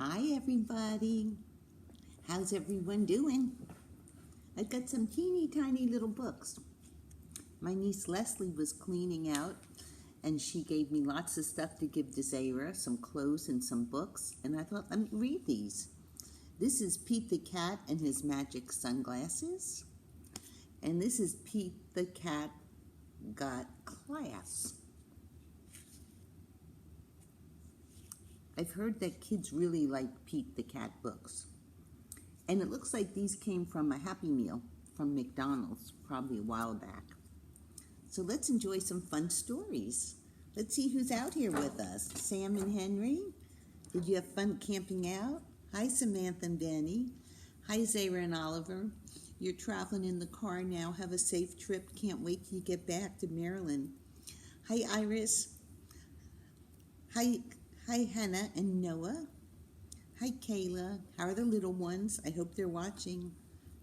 Hi everybody. How's everyone doing? I've got some teeny tiny little books. My niece Leslie was cleaning out and she gave me lots of stuff to give to Zara, some clothes and some books, and I thought, let me read these. This is Pete the Cat and his magic sunglasses. And this is Pete the Cat Got Class. I've heard that kids really like Pete the Cat books. And it looks like these came from a Happy Meal from McDonald's, probably a while back. So let's enjoy some fun stories. Let's see who's out here with us. Sam and Henry, did you have fun camping out? Hi, Samantha and Benny. Hi, Zara and Oliver. You're traveling in the car now. Have a safe trip. Can't wait till you get back to Maryland. Hi, Iris. Hi, Hannah and Noah. Hi, Kayla. How are the little ones? I hope they're watching.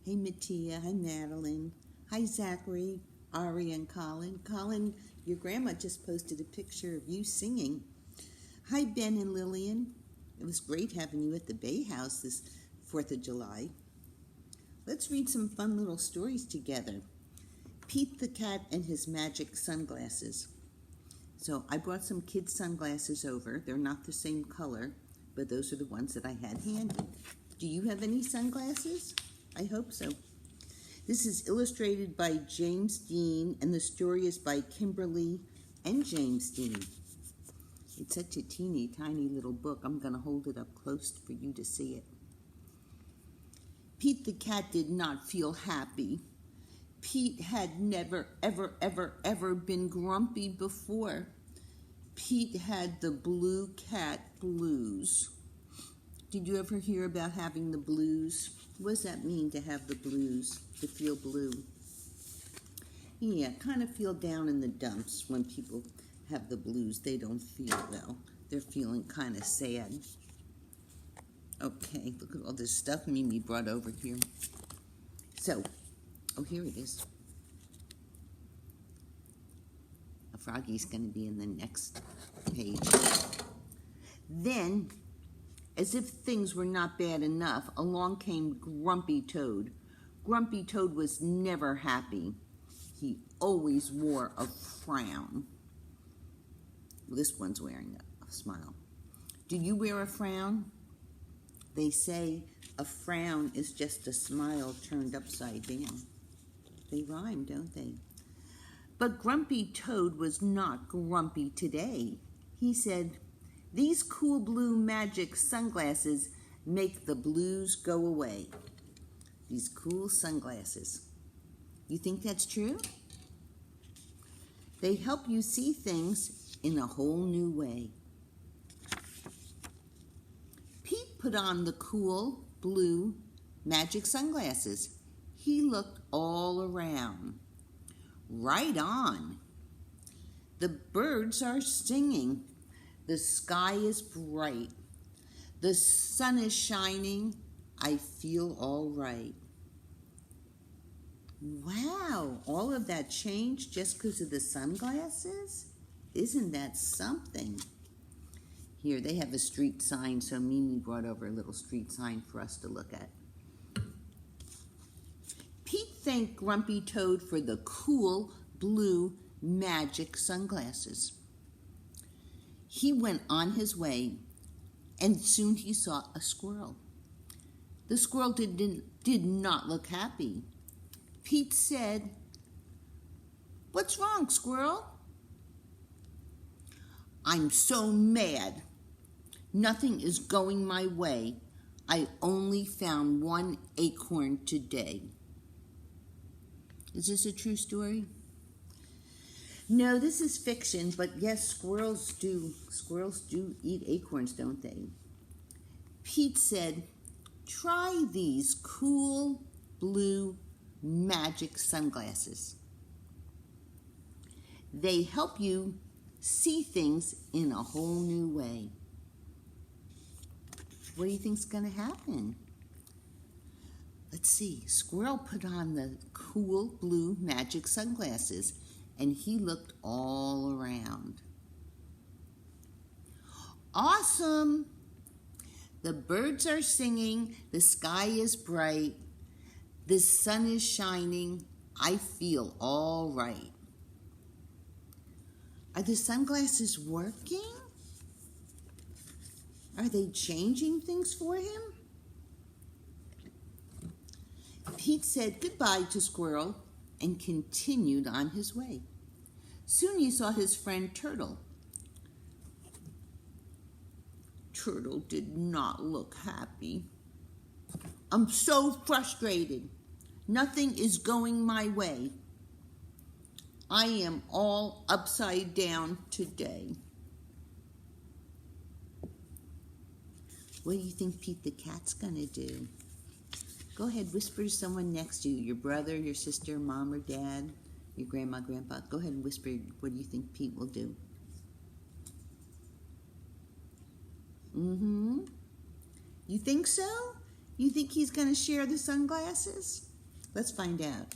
Hey, Mattia. Hi, Madeline. Hi, Zachary, Ari, and Colin. Colin, your grandma just posted a picture of you singing. Hi, Ben and Lillian. It was great having you at the Bay House this 4th of July. Let's read some fun little stories together. Pete the Cat and his magic sunglasses. So I brought some kids' sunglasses over. They're not the same color, but those are the ones that I had handy. Do you have any sunglasses? I hope so. This is illustrated by James Dean, and the story is by Kimberly and James Dean. It's such a teeny tiny little book. I'm going to hold it up close for you to see it. Pete the Cat did not feel happy. Pete had never, ever been grumpy before. Pete had the blue cat blues. Did you ever hear about having the blues? What does that mean to have the blues, to feel blue? Yeah, kind of feel down in the dumps when people have the blues. They don't feel well. They're feeling kind of sad. Okay, look at all this stuff Mimi brought over here. So, oh, here it is. A froggy's going to be in the next page. Then, as if things were not bad enough, along came Grumpy Toad. Grumpy Toad was never happy. He always wore a frown. This one's wearing a smile. Do you wear a frown? They say a frown is just a smile turned upside down. They rhyme, don't they? But Grumpy Toad was not grumpy today. He said, "These cool blue magic sunglasses make the blues go away." These cool sunglasses. You think that's true? They help you see things in a whole new way. Pete put on the cool blue magic sunglasses. He looked all around. Right on. The birds are singing. The sky is bright. The sun is shining. I feel all right. Wow, all of that changed just because of the sunglasses? Isn't that something? Here, they have a street sign, so Mimi brought over a little street sign for us to look at. Pete thanked Grumpy Toad for the cool blue magic sunglasses. He went on his way, and soon he saw a squirrel. The squirrel did not look happy. Pete said, "What's wrong, squirrel?" "I'm so mad. Nothing is going my way. I only found one acorn today." Is this a true story? No, this is fiction, but yes, squirrels do eat acorns, don't they? Pete said, "Try these cool blue magic sunglasses. They help you see things in a whole new way." What do you think's going to happen? Let's see. Squirrel put on the cool blue magic sunglasses, and he looked all around. Awesome! The birds are singing, the sky is bright, the sun is shining, I feel all right. Are the sunglasses working? Are they changing things for him? Pete said goodbye to Squirrel and continued on his way. Soon he saw his friend Turtle. Turtle did not look happy. I'm so frustrated. Nothing is going my way. I am all upside down today. What do you think Pete the cat's gonna do? Go ahead, whisper to someone next to you, your brother, your sister, mom or dad, your grandma, grandpa. Go ahead and whisper, what do you think Pete will do? You think so? You think he's gonna share the sunglasses? Let's find out.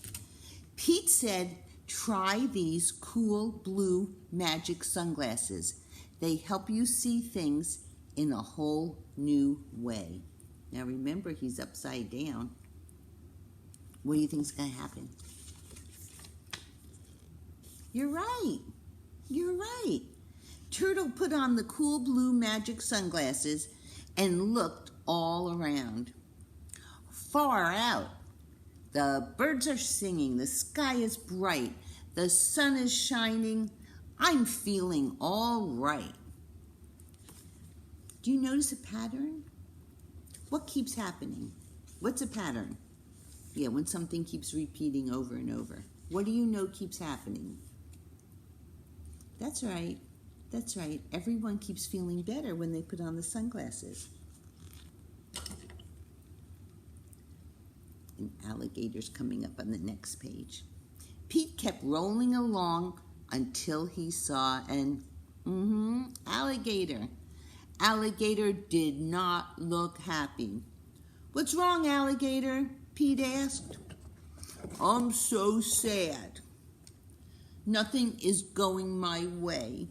Pete said, try these cool blue magic sunglasses. They help you see things in a whole new way. Now remember, he's upside down. What do you think is going to happen? You're right. You're right. Turtle put on the cool blue magic sunglasses and looked all around. Far out, the birds are singing, the sky is bright, the sun is shining, I'm feeling all right. Do you notice a pattern? What keeps happening? What's a pattern? Yeah, when something keeps repeating over and over. What do you know keeps happening? That's right. That's right. Everyone keeps feeling better when they put on the sunglasses. An alligator's coming up on the next page. Pete kept rolling along until he saw an alligator. Alligator did not look happy. What's wrong, alligator? Pete asked. I'm so sad. Nothing is going my way.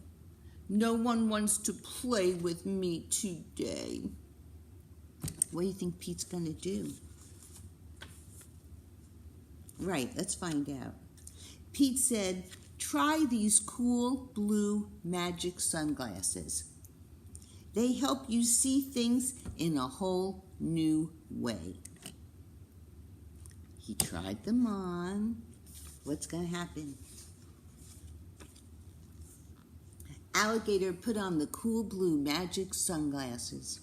No one wants to play with me today. What do you think Pete's going to do? Right, let's find out. Pete said, try these cool blue magic sunglasses. They help you see things in a whole new way. He tried them on. What's going to happen? Alligator put on the cool blue magic sunglasses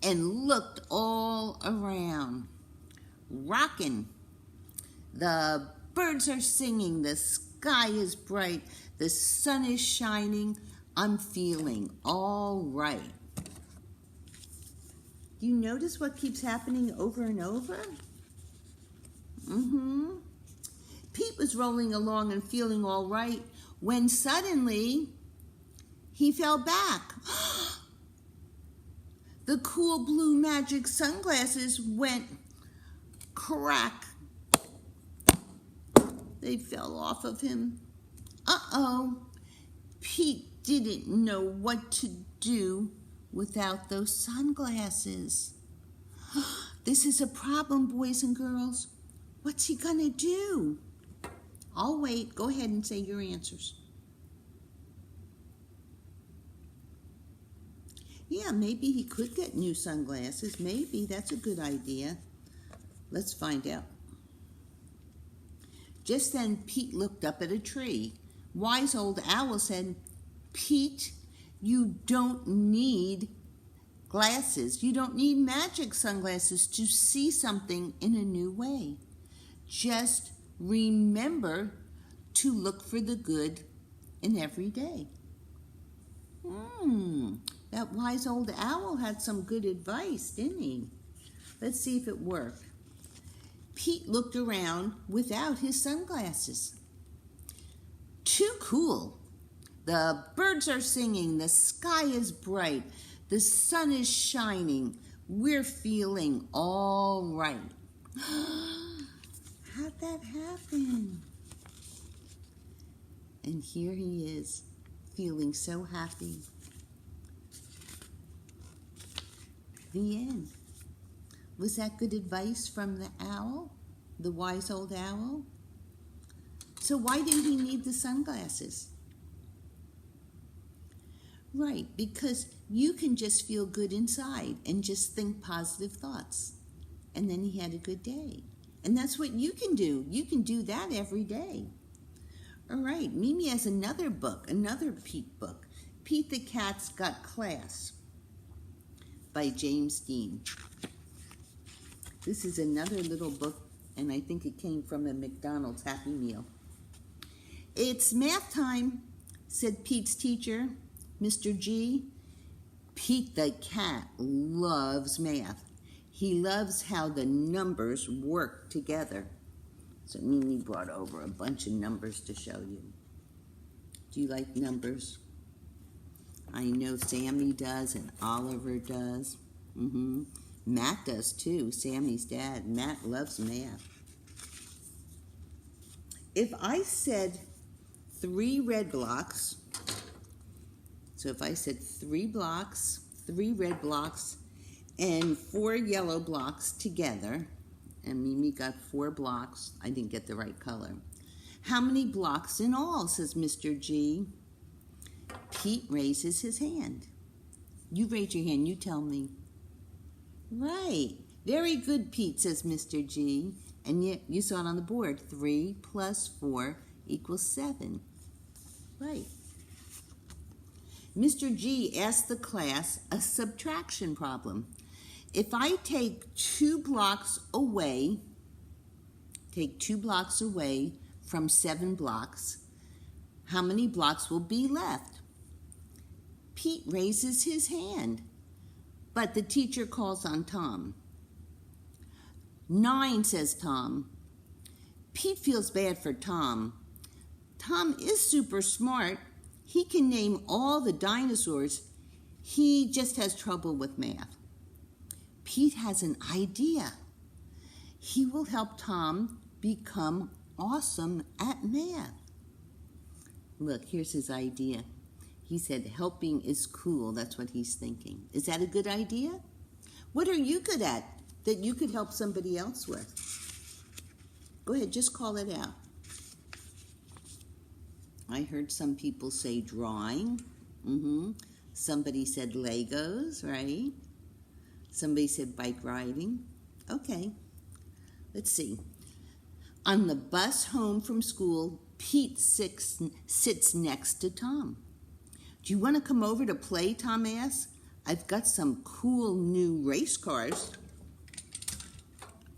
and looked all around. Rockin'. The birds are singing. The sky is bright. The sun is shining. I'm feeling all right. Do you notice what keeps happening over and over? Pete was rolling along and feeling all right when suddenly he fell back. The cool blue magic sunglasses went crack. They fell off of him. Uh-oh. Pete didn't know what to do without those sunglasses. This is a problem, boys and girls. What's he gonna do? I'll wait. Go ahead and say your answers. Yeah, maybe he could get new sunglasses. Maybe. That's a good idea. Let's find out. Just then, Pete looked up at a tree. Wise old owl said, Pete, you don't need glasses. You don't need magic sunglasses to see something in a new way. Just remember to look for the good in every day. That wise old owl had some good advice, didn't he? Let's see if it worked. Pete looked around without his sunglasses. Too cool. The birds are singing. The sky is bright. The sun is shining. We're feeling all right. How'd that happen? And here he is, feeling so happy. The end. Was that good advice from the owl? The wise old owl? So why didn't he need the sunglasses? Right, because you can just feel good inside and just think positive thoughts. And then he had a good day. And that's what you can do. You can do that every day. All right, Mimi has another book, another Pete book. Pete the Cat's Got Class by James Dean. This is another little book, and I think it came from a McDonald's Happy Meal. It's math time, said Pete's teacher, Mr. G. Pete the cat loves math. He loves how the numbers work together. So Mimi brought over a bunch of numbers to show you. Do you like numbers? I know Sammy does and Oliver does. Matt does too, Sammy's dad. Matt loves math. If I said 3 red blocks, so if I said 3 blocks, 3 red blocks, and 4 yellow blocks together, and Mimi got 4 blocks, I didn't get the right color. How many blocks in all, says Mr. G. Pete raises his hand. You raise your hand, you tell me. Right. Very good, Pete, says Mr. G. And yet you saw it on the board. 3 plus 4 equals 7. Right. Mr. G asked the class a subtraction problem. If I take 2 blocks away from 7 blocks, how many blocks will be left? Pete raises his hand, but the teacher calls on Tom. 9, says Tom. Pete feels bad for Tom. Tom is super smart. He can name all the dinosaurs. He just has trouble with math. Pete has an idea. He will help Tom become awesome at math. Look, here's his idea. He said, helping is cool. That's what he's thinking. Is that a good idea? What are you good at that you could help somebody else with? Go ahead, just call it out. I heard some people say drawing. Somebody said Legos, right? Somebody said bike riding. Okay, let's see. On the bus home from school, Pete sits next to Tom. Do you want to come over to play, Tom asks. I've got some cool new race cars.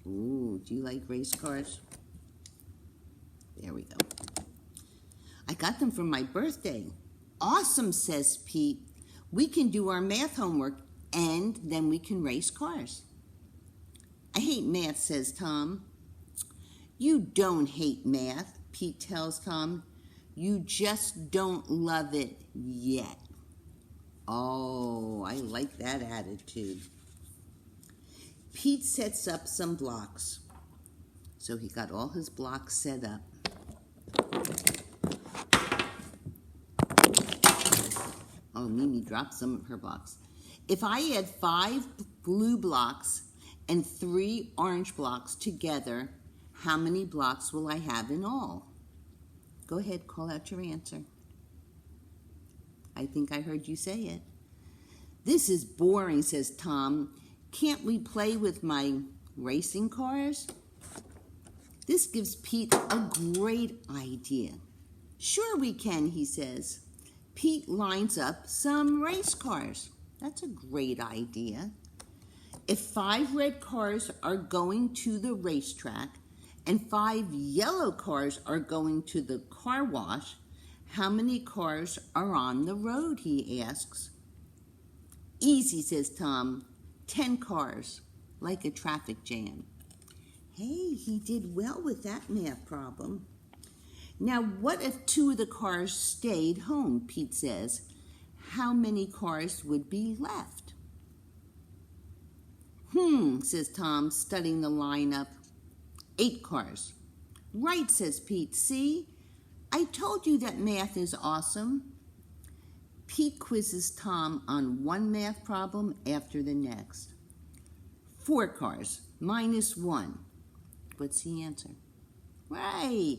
Ooh, do you like race cars? There we go. I got them for my birthday. Awesome, says Pete. We can do our math homework and then we can race cars. I hate math, says Tom. You don't hate math, Pete tells Tom. You just don't love it yet. Oh, I like that attitude. Pete sets up some blocks. So he got all his blocks set up. Oh, Mimi dropped some of her blocks. If I add 5 blue blocks and 3 orange blocks together, how many blocks will I have in all? Go ahead, call out your answer. I think I heard you say it. This is boring, says Tom. Can't we play with my racing cars? This gives Pete a great idea. Sure we can, he says. Pete lines up some race cars. That's a great idea. If 5 red cars are going to the racetrack and 5 yellow cars are going to the car wash, how many cars are on the road, he asks. Easy, says Tom. 10 cars, like a traffic jam. Hey, he did well with that math problem. Now, what if 2 of the cars stayed home, Pete says. How many cars would be left? Says Tom, studying the lineup. 8 cars. Right, says Pete. See? I told you that math is awesome. Pete quizzes Tom on one math problem after the next. 4 cars minus 1. What's the answer? Right.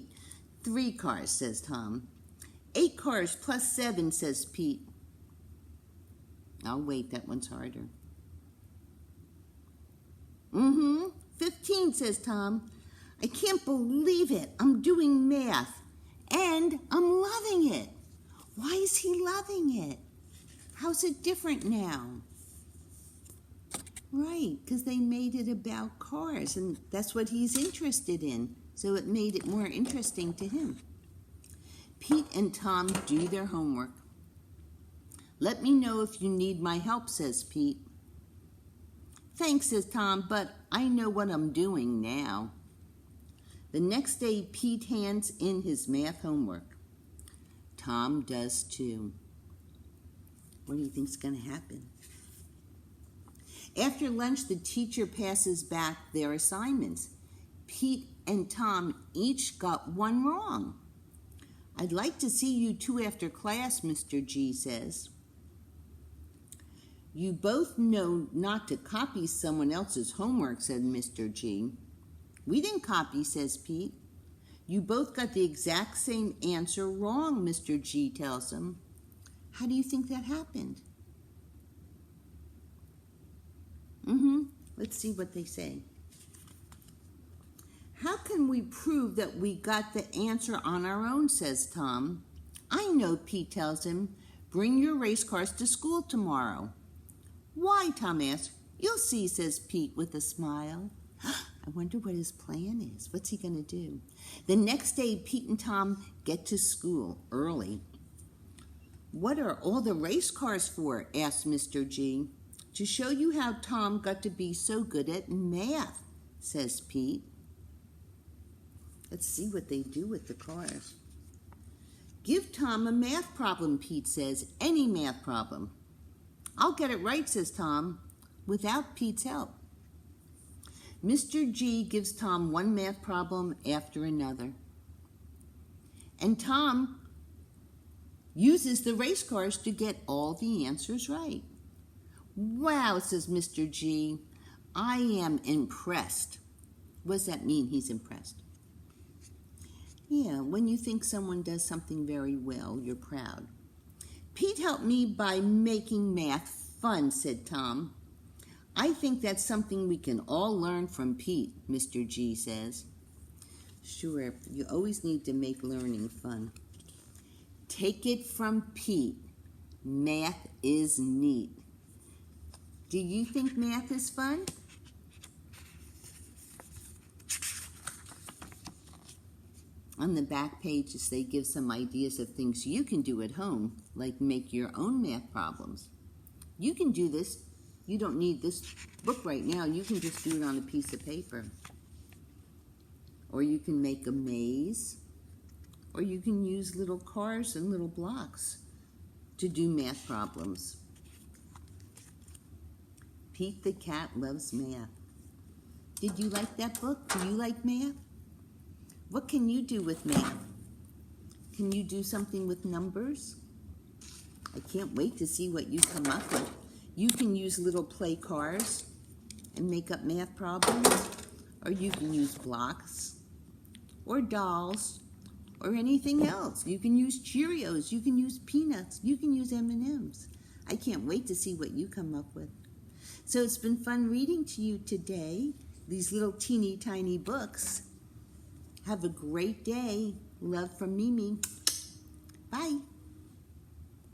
3 cars, says Tom. 8 cars plus 7, says Pete. I'll wait, that one's harder. 15, says Tom. I can't believe it. I'm doing math, and I'm loving it. Why is he loving it? How's it different now? Right, because they made it about cars, and that's what he's interested in, so it made it more interesting to him. Pete and Tom do their homework. Let me know if you need my help, says Pete. Thanks, says Tom, but I know what I'm doing now. The next day, Pete hands in his math homework. Tom does too. What do you think's going to happen? After lunch, the teacher passes back their assignments. Pete and Tom each got 1 wrong. I'd like to see you 2 after class, Mr. G says. You both know not to copy someone else's homework, said Mr. G. We didn't copy, says Pete. You both got the exact same answer wrong, Mr. G tells him. How do you think that happened? Let's see what they say. How can we prove that we got the answer on our own, says Tom. I know, Pete tells him. Bring your race cars to school tomorrow. Why, Tom asks. You'll see, says Pete with a smile. I wonder what his plan is. What's he going to do? The next day, Pete and Tom get to school early. What are all the race cars for? Asks Mr. G. To show you how Tom got to be so good at math, says Pete. Let's see what they do with the cars. Give Tom a math problem, Pete says. Any math problem. I'll get it right, says Tom, without Pete's help. Mr. G gives Tom 1 math problem after another. And Tom uses the race cars to get all the answers right. Wow, says Mr. G. I am impressed. What does that mean, he's impressed? Yeah, when you think someone does something very well, you're proud. Pete helped me by making math fun, said Tom. I think that's something we can all learn from Pete, Mr. G says. Sure, you always need to make learning fun. Take it from Pete. Math is neat. Do you think math is fun? On the back pages, they give some ideas of things you can do at home, like make your own math problems. You can do this. You don't need this book right now. You can just do it on a piece of paper. Or you can make a maze. Or you can use little cars and little blocks to do math problems. Pete the cat loves math. Did you like that book? Do you like math? What can you do with math? Can you do something with numbers? I can't wait to see what you come up with. You can use little play cars and make up math problems, or you can use blocks, or dolls, or anything else. You can use Cheerios, you can use peanuts, you can use M&Ms. I can't wait to see what you come up with. So it's been fun reading to you today, these little teeny tiny books. Have a great day. Love from Mimi. Bye.